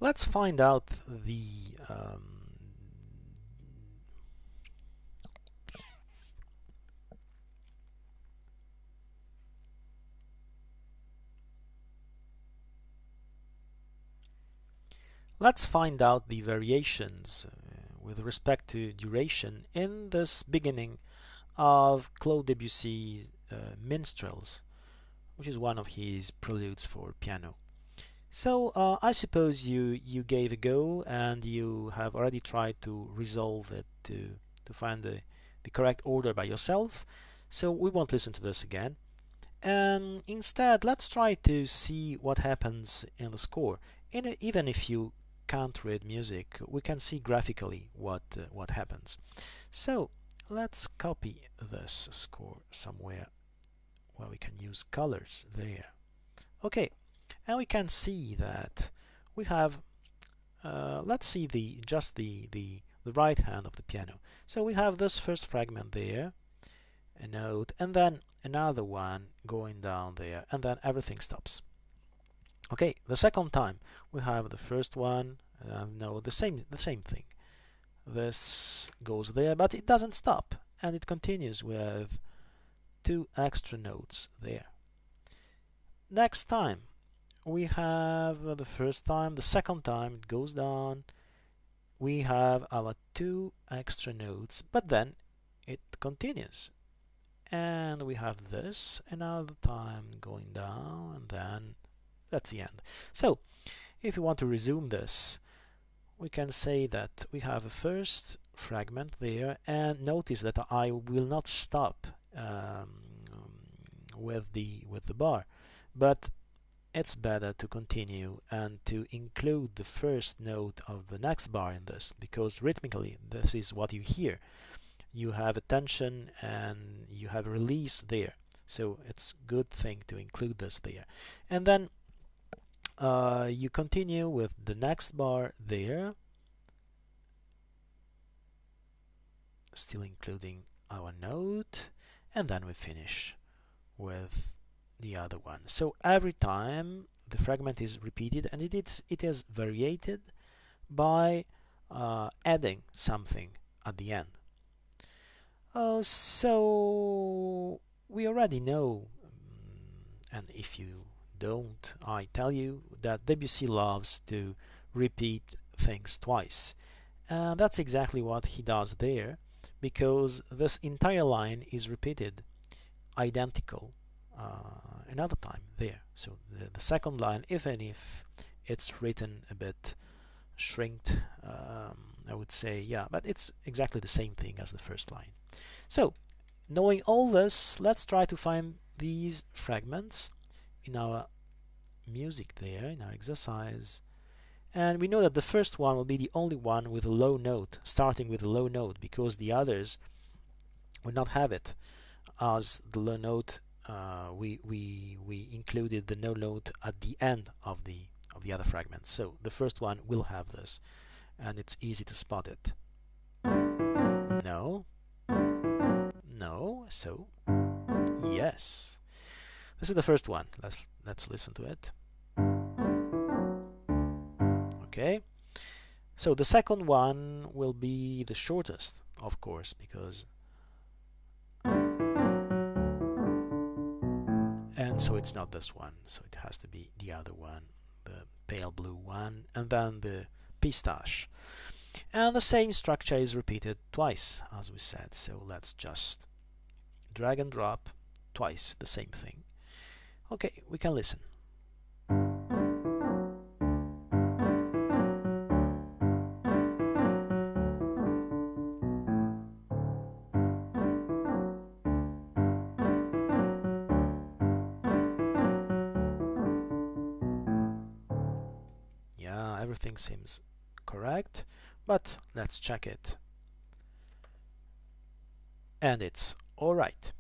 Let's find out the let's find out the variations with respect to duration in this beginning of Claude Debussy's Minstrels, which is one of his preludes for piano. So I suppose you gave a go and you have already tried to resolve it to find the correct order by yourself. So we won't listen to this again. Instead, let's try to see what happens in the score. Even if you can't read music, we can see graphically what happens. So let's copy this score somewhere where we can use colors there. Okay, and we can see that we have let's see the right hand of the piano. So we have this first fragment there, a note, and then another one going down there, and then everything stops. Okay, the second time we have the first one, no, the same thing. This goes there, but it doesn't stop, and it continues with two extra notes there. Next time we have the first time, the second time it goes down, we have our two extra notes, but then it continues. And we have this another time going down, and then that's the end. So if we want to resume this, we can say that we have a first fragment there, and notice that I will not stop with the bar, but it's better to continue and to include the first note of the next bar in this, because rhythmically this is what you hear. You have a tension and you have a release there, so it's a good thing to include this there. And then you continue with the next bar there, still including our note, and then we finish with the other one. So every time the fragment is repeated, and it is variated by adding something at the end. So we already know, and if you don't, I tell you that Debussy loves to repeat things twice. And that's exactly what he does there, because this entire line is repeated identical another time there. So the second line, even if it's written a bit shrinked, I would say, yeah, but it's exactly the same thing as the first line. So knowing all this, let's try to find these fragments in our music there, in our exercise. And we know that the first one will be the only one with a low note, starting with a low note, because the others will not have it as the low note. We included the no note at the end of the other fragment. So the first one will have this, and it's easy to spot it. No, no, so yes. This is the first one. Let's listen to it. Okay. So the second one will be the shortest, of course, because and so it's not this one, so it has to be the other one, the pale blue one, and then the pistache. And the same structure is repeated twice, as we said, so let's just drag and drop twice the same thing. Okay, we can listen. Yeah, everything seems correct, but let's check it. And it's alright.